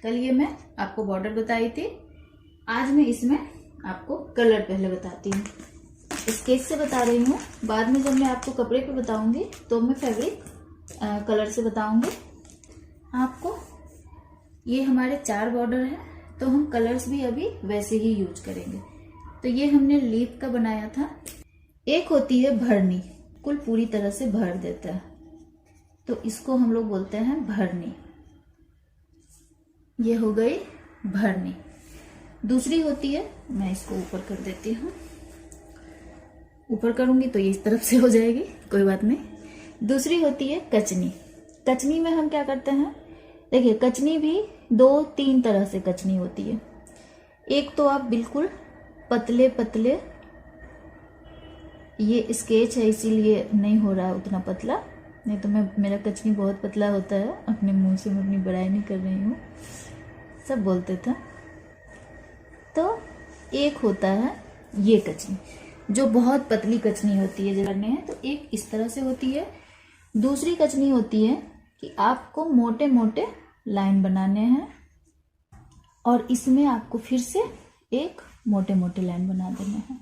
कल ये मैं आपको बॉर्डर बताई थी, आज मैं इसमें आपको कलर पहले बताती हूँ। स्केच से बता रही हूँ, बाद में जब मैं आपको कपड़े पे बताऊंगी तो मैं फैब्रिक कलर से बताऊंगी आपको। ये हमारे 4 बॉर्डर हैं, तो हम कलर्स भी अभी वैसे ही यूज करेंगे। तो ये हमने लीफ का बनाया था। एक होती है भरनी, कुल पूरी तरह से भर देता है, तो इसको हम लोग बोलते हैं भरनी। ये हो गई भरनी। दूसरी होती है, मैं इसको ऊपर कर देती हूँ, ऊपर करूंगी तो ये इस तरफ से हो जाएगी, कोई बात नहीं। दूसरी होती है कचनी। कचनी में हम क्या करते हैं, देखिए कचनी भी 2-3 तरह से कचनी होती है। एक तो आप बिल्कुल पतले पतले, ये स्केच है इसीलिए नहीं हो रहा है उतना पतला, नहीं तो मेरा कचनी बहुत पतला होता है। अपने मुंह से मैं अपनी बड़ाई नहीं कर रही हूँ, सब बोलते थे। तो एक होता है ये कचनी, जो बहुत पतली कचनी होती है, जो करने हैं तो एक इस तरह से होती है। दूसरी कचनी होती है कि आपको मोटे मोटे लाइन बनाने हैं और इसमें आपको फिर से एक मोटे मोटे लाइन बना देने हैं।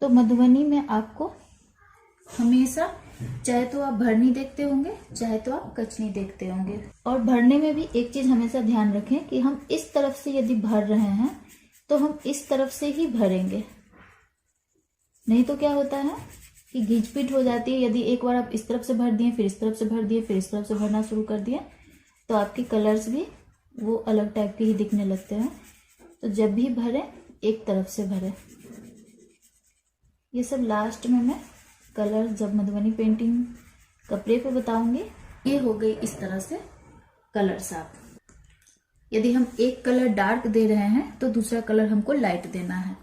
तो मधुबनी में आपको हमेशा चाहे तो आप भरनी देखते होंगे, चाहे तो आप कचनी देखते होंगे। और भरने में भी एक चीज हमेशा ध्यान रखें कि हम इस तरफ से यदि भर रहे हैं तो हम इस तरफ से ही भरेंगे, नहीं तो क्या होता है कि घिचपिट हो जाती है। यदि एक बार आप इस तरफ से भर दिए, फिर इस तरफ से भर दिए, फिर इस तरफ से भरना शुरू कर दिए, तो आपके कलर्स भी वो अलग टाइप के ही दिखने लगते हैं। तो जब भी भरें एक तरफ से भरें। ये सब लास्ट में मैं कलर जब मधुबनी पेंटिंग कपड़े पे बताऊंगी। ये हो गई इस तरह से कलर साफ। यदि हम एक कलर डार्क दे रहे हैं तो दूसरा कलर हमको लाइट देना है,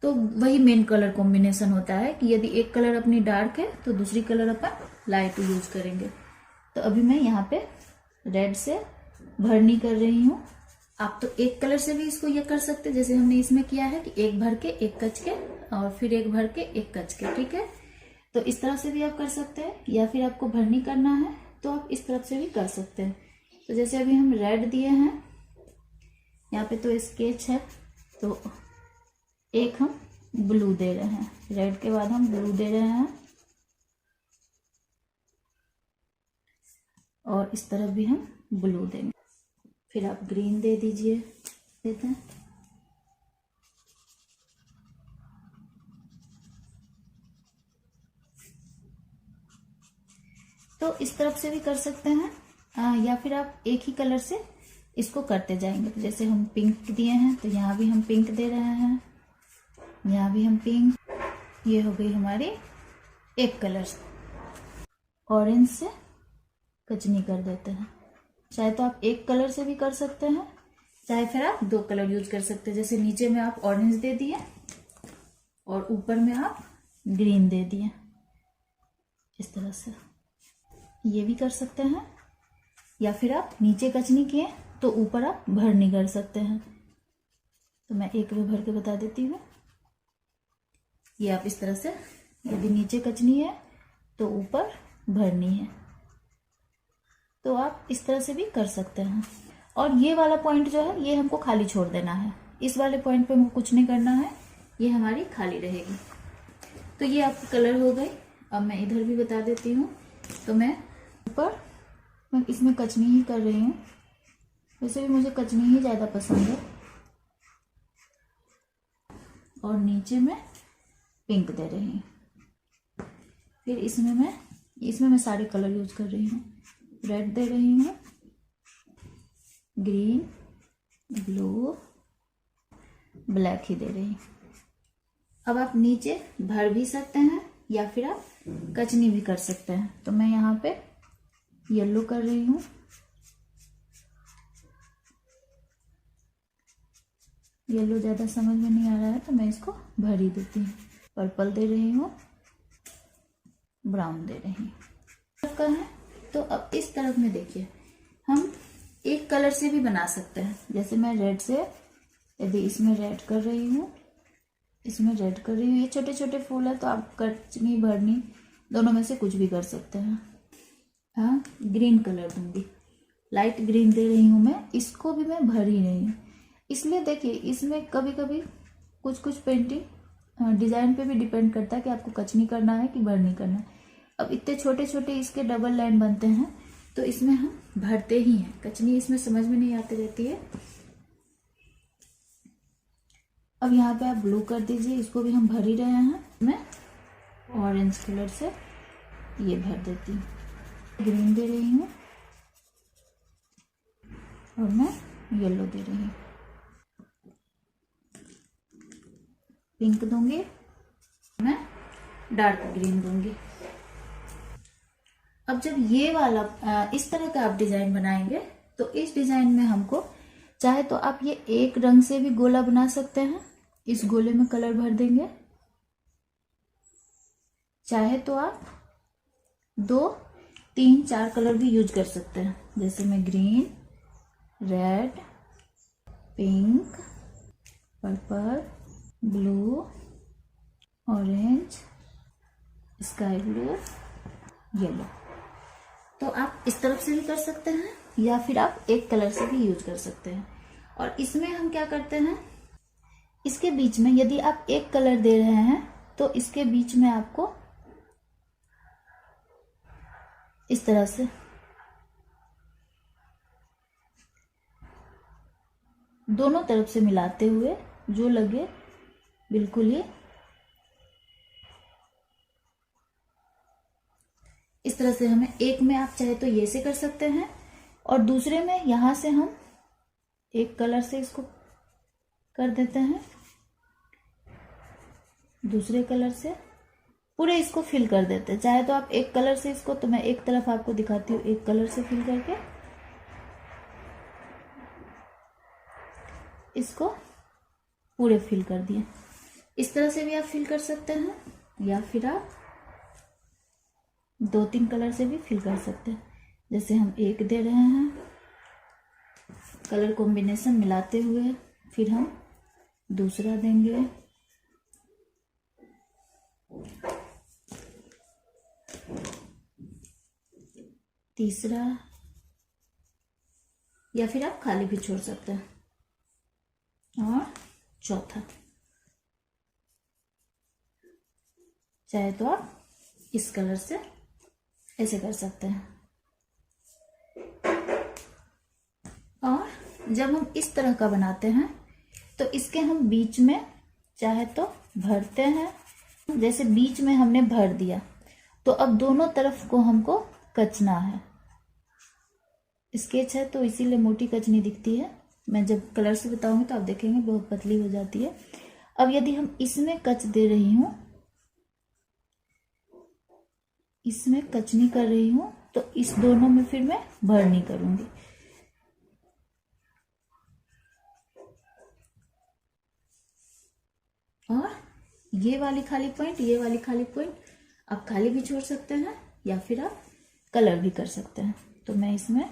तो वही मेन कलर कॉम्बिनेशन होता है कि यदि एक कलर अपनी डार्क है तो दूसरी कलर अपन लाइट यूज करेंगे। तो अभी मैं यहाँ पे रेड से भरनी कर रही हूँ। आप तो एक कलर से भी इसको ये कर सकते हैं, जैसे हमने इसमें किया है कि एक भर के एक कच के और फिर एक भर के एक कच के, ठीक है। तो इस तरह से भी आप कर सकते हैं, या फिर आपको भरनी करना है तो आप इस तरफ से भी कर सकते हैं। तो जैसे अभी हम रेड दिए हैं, यहाँ पे तो स्केच है, तो एक हम ब्लू दे रहे हैं, रेड के बाद हम ब्लू दे रहे हैं, और इस तरफ भी हम ब्लू देंगे। फिर आप ग्रीन दे दीजिए, देते हैं। तो इस तरफ से भी कर सकते हैं, या फिर आप एक ही कलर से इसको करते जाएंगे। तो जैसे हम पिंक दिए हैं तो यहाँ भी हम पिंक दे रहे हैं, यहाँ भी हम पिंक। ये हो गई हमारी एक कलर से। ऑरेंज से कचनी कर देते हैं। चाहे तो आप एक कलर से भी कर सकते हैं, चाहे फिर आप 2 कलर यूज कर सकते हैं। जैसे नीचे में आप ऑरेंज दे दिए और ऊपर में आप ग्रीन दे दिए, इस तरह से ये भी कर सकते हैं। या फिर आप नीचे कचनी किए तो ऊपर आप भरनी कर सकते हैं। तो मैं एक में भर के बता देती हूँ। ये आप इस तरह से, यदि नीचे कचनी है तो ऊपर भरनी है, तो आप इस तरह से भी कर सकते हैं। और ये वाला पॉइंट जो है ये हमको खाली छोड़ देना है, इस वाले पॉइंट पे हमको कुछ नहीं करना है, ये हमारी खाली रहेगी। तो ये आपकी कलर हो गई। अब मैं इधर भी बता देती हूँ। तो मैं ऊपर मैं इसमें कचनी ही कर रही हूँ, वैसे भी मुझे कचनी ही ज़्यादा पसंद है। और नीचे में पिंक दे रही हूँ। फिर इसमें मैं सारे कलर यूज कर रही हूँ। रेड दे रही हूँ, ग्रीन, ब्लू, ब्लैक ही दे रही हूँ। अब आप नीचे भर भी सकते हैं या फिर आप कचनी भी कर सकते हैं। तो मैं यहाँ पे येलो कर रही हूँ, येलो ज़्यादा समझ में नहीं आ रहा है तो मैं इसको भर ही देती हूँ। पर्पल दे रही हूँ, ब्राउन दे रही हूँ का है। तो अब इस तरफ में देखिए, हम एक कलर से भी बना सकते हैं। जैसे मैं रेड से, यदि इसमें रेड कर रही हूँ, इसमें रेड कर रही हूँ, ये छोटे छोटे फूल है तो आप कचनी भरनी दोनों में से कुछ भी कर सकते हैं। हाँ, ग्रीन कलर दूंगी, लाइट ग्रीन दे रही हूँ मैं, इसको भी मैं भर ही रही हूँ। इसलिए देखिए इसमें कभी कभी कुछ कुछ पेंटिंग डिजाइन पे भी डिपेंड करता है कि आपको कचनी करना है कि भरनी करना है। अब इतने छोटे छोटे इसके डबल लाइन बनते हैं तो इसमें हम भरते ही हैं, कचनी इसमें समझ में नहीं आती रहती है। अब यहाँ पे आप ब्लू कर दीजिए, इसको भी हम भर ही रहे हैं। मैं ऑरेंज कलर से ये भर देती हूँ, ग्रीन दे रही हूँ और मैं येलो दे रही हूँ, पिंक दूंगी, मैं डार्क ग्रीन दूंगी। अब जब ये वाला इस तरह का आप डिजाइन बनाएंगे तो इस डिजाइन में हमको चाहे तो आप ये एक रंग से भी गोला बना सकते हैं, इस गोले में कलर भर देंगे। चाहे तो आप 2, 3, 4 कलर भी यूज कर सकते हैं, जैसे मैं green, red, pink, purple, blue, orange, sky blue, yellow. तो आप इस तरफ से भी कर सकते हैं या फिर आप एक कलर से भी यूज कर सकते हैं। और इसमें हम क्या करते हैं, इसके बीच में यदि आप एक कलर दे रहे हैं तो इसके बीच में आपको इस तरह से दोनों तरफ से मिलाते हुए जो लगे बिल्कुल ही इस तरह से, हमें एक में आप चाहे तो ये से कर सकते हैं और दूसरे में यहां से हम एक कलर से इसको कर देते हैं, दूसरे कलर से पूरे इसको फिल कर देते हैं। चाहे तो आप एक कलर से इसको, तो मैं एक तरफ आपको दिखाती हूँ एक कलर से फिल करके इसको पूरे फिल कर दिए। इस तरह से भी आप फिल कर सकते हैं या फिर आप 2-3 कलर से भी फिल कर सकते हैं। जैसे हम एक दे रहे हैं, कलर कॉम्बिनेशन मिलाते हुए फिर हम दूसरा देंगे, तीसरा, या फिर आप खाली भी छोड़ सकते हैं, और चौथा। चाहे तो आप इस कलर से ऐसे कर सकते हैं। और जब हम इस तरह का बनाते हैं तो इसके हम बीच में चाहे तो भरते हैं, जैसे बीच में हमने भर दिया तो अब दोनों तरफ को हमको कचना है। स्केच है तो इसीलिए मोटी कचनी दिखती है, मैं जब कलर से बताऊंगी तो आप देखेंगे बहुत पतली हो जाती है। अब यदि हम इसमें कच दे रही हूं, इसमें कचनी कर रही हूं, तो इस दोनों में फिर मैं भरनी करूंगी। और ये वाली खाली पॉइंट, ये वाली खाली पॉइंट आप खाली भी छोड़ सकते हैं या फिर आप कलर भी कर सकते हैं। तो मैं इसमें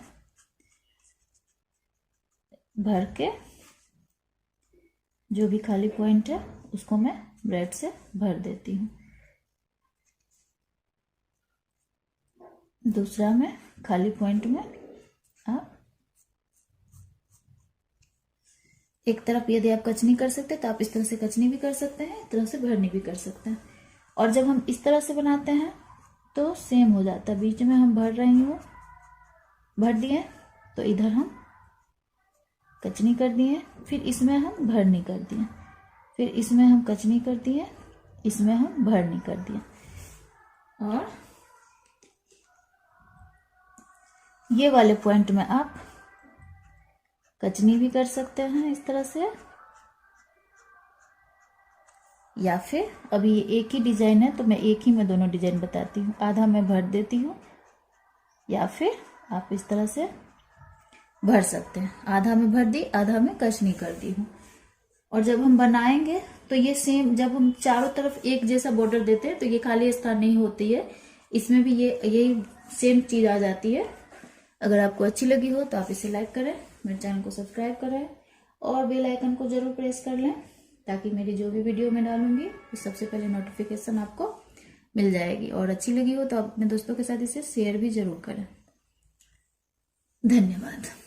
भर के जो भी खाली पॉइंट है उसको मैं ब्रैड से भर देती हूँ। दूसरा में खाली पॉइंट में आप एक तरफ यदि आप कचनी कर सकते हैं तो आप इस तरह से कचनी भी कर सकते हैं, इस तरह से भरनी भी कर सकते हैं। और जब हम इस तरह से बनाते हैं तो सेम हो जाता है, बीच में हम भर रही हूँ, भर दिए तो इधर हम कचनी कर दिए, फिर इसमें हम भरनी कर दिए, फिर इसमें हम कचनी कर दिए, इसमें हम भरनी कर दिए। और ये वाले पॉइंट में आप कचनी भी कर सकते हैं इस तरह से, या फिर अभी ये एक ही डिजाइन है तो मैं एक ही में दोनों डिजाइन बताती हूँ। आधा मैं भर देती हूँ या फिर आप इस तरह से भर सकते हैं, आधा में भर दी, आधा में कचनी कर दी हूँ। और जब हम बनाएंगे तो ये सेम, जब हम चारों तरफ एक जैसा बॉर्डर देते हैं तो ये खाली स्थान नहीं होती है, इसमें भी ये सेम चीज आ जाती है। अगर आपको अच्छी लगी हो तो आप इसे लाइक करें, मेरे चैनल को सब्सक्राइब करें और बेल आइकन को जरूर प्रेस कर लें ताकि मेरी जो भी वीडियो मैं डालूंगी तो सबसे पहले नोटिफिकेशन आपको मिल जाएगी। और अच्छी लगी हो तो आप अपने दोस्तों के साथ इसे शेयर भी जरूर करें। धन्यवाद।